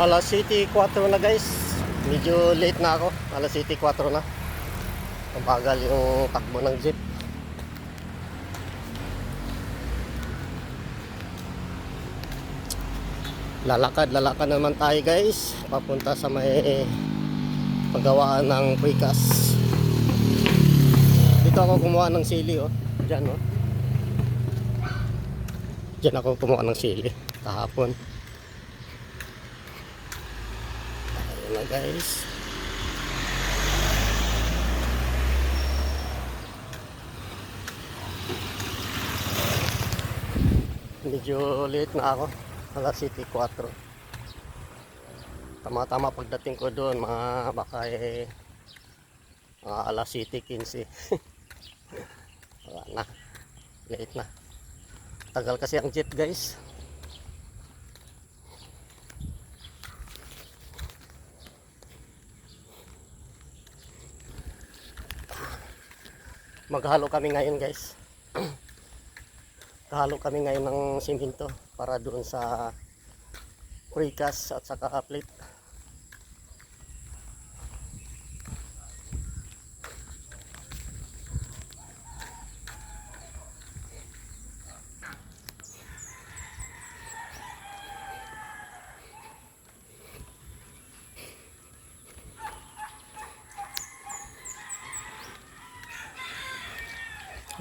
Alas City 4 na guys. Medyo late na ako. Alas City 4 na. Mabagal yung takbo ng jeep. Lalakad naman tayo guys. Papunta sa may paggawaan ng precast. Dito ako kumuha ng sili oh. Diyan oh. Diyan ako kumuha ng sili kahapon. Ayun na guys. Medyo late na ako. Alas City 4. Tama-tama pagdating ko doon mga baka alas City 15. Wala na. Late na. Tagal kasi ang jeep guys. Maghalo kami ngayon guys. Kahalo kami ngayon ng simento para doon sa precast at saka plate.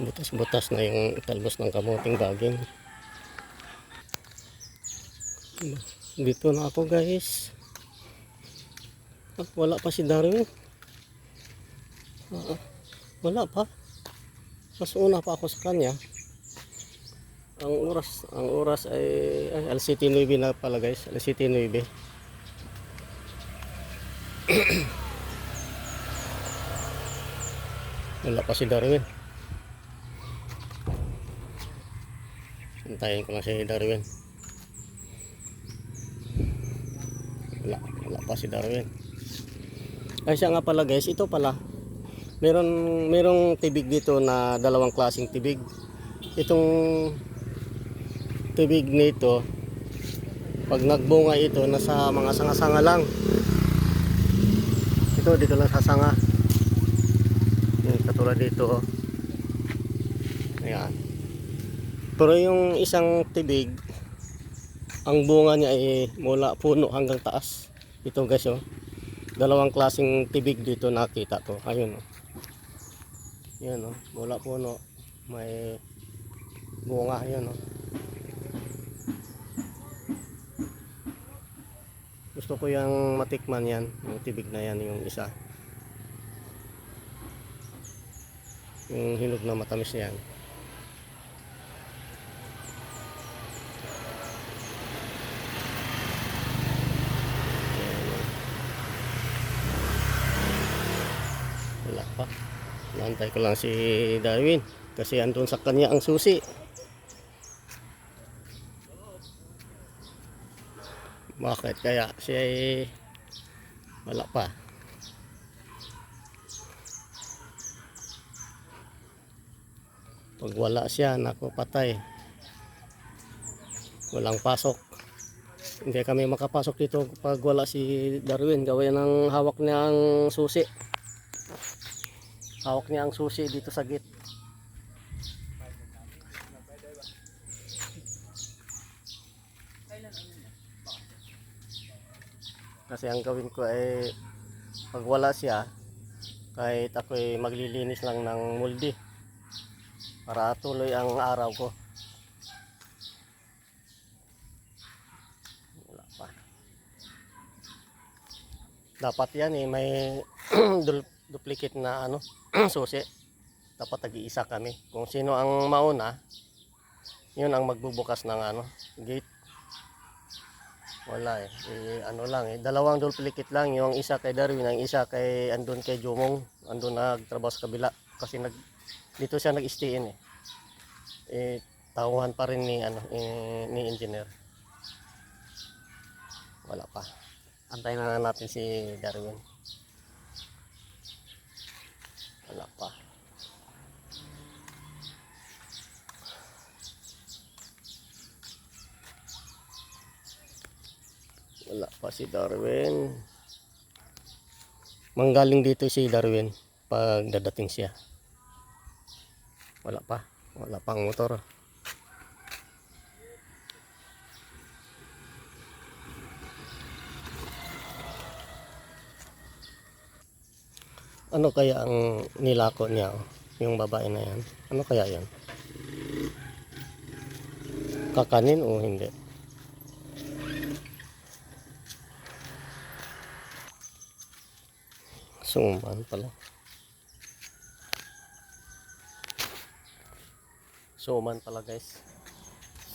Butas-butas na yung talbos ng kamuting baging. Dito na ako guys. Wala pa si Darwin. Wala pa. Mas una pa ako sa kanya. Ang oras ay alas 7:09 na pala guys. Alas 7:09. Wala pa si Darwin. Hintayin ko lang si Darwin. Wala pa si Darwin. Ay siya nga pala guys, ito pala. Merong tibig dito na dalawang klaseng tibig. Itong tibig nito, pag nagbunga ito, nasa mga sanga-sanga lang. Ito dito lang sa sanga. Yung katulad dito oh. Ayan. Pero yung isang tibig, ang bunga niya ay mula puno hanggang taas. Ito guys oh. Dalawang klaseng tibig dito nakita ko. Ayun oh. Yan oh, mula puno may bunga yan oh. Gusto ko yung matikman yan, yung tibig na yan, yung isa. Yung hinog na matamis yan. Wala pa. Naantay ko lang si Darwin kasi andun sa kanya ang susi. Bakit kaya siya ay wala pa? Pag wala siya, naku patay. Walang pasok. Hindi kami makapasok dito pag wala si Darwin. Gawin ng hawak niya ang susi. Hawak niya ang susi dito sa gate. Kasi ang gawin ko ay pag wala siya, kahit ako'y maglilinis lang ng muldi para tuloy ang araw ko. Wala pa. Dapat yan may duplicate na susi. Dapat tag-iisa kami. Kung sino ang mauna, yun ang magbubukas ng gate. Wala lang dalawang duplicate lang, yung isa kay Darwin, ang isa kay andun kay Jomong, andun nagtrabaho sa kabila kasi dito siya nag-stayin tauhan pa rin ni engineer. Wala pa. Antayin na natin si Darwin. Wala pa. Wala. Pa si Darwin. Manggaling dito si Darwin pag dadating siya. Wala pa. Wala pang motor. Ano kaya ang nilako niya? Oh? Yung babae na yan. Ano kaya yan? Kakanin o hindi? Suman pala. Suman pala guys.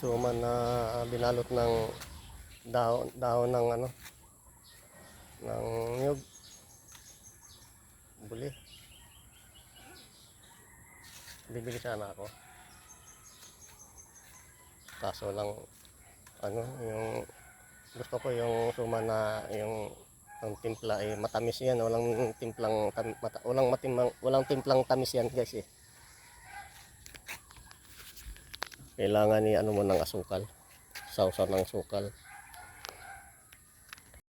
Suman na binalot ng dahon ng ano, ng nyug. Buli. Bibili sana ako. Kaso lang ano, yung gusto ko yung suman na yung ang timpla ay matamis yan, walang timplang walang timplang tamis yan guys eh. Kailangan ni ano mo ng asukal, sausaw ng sukal.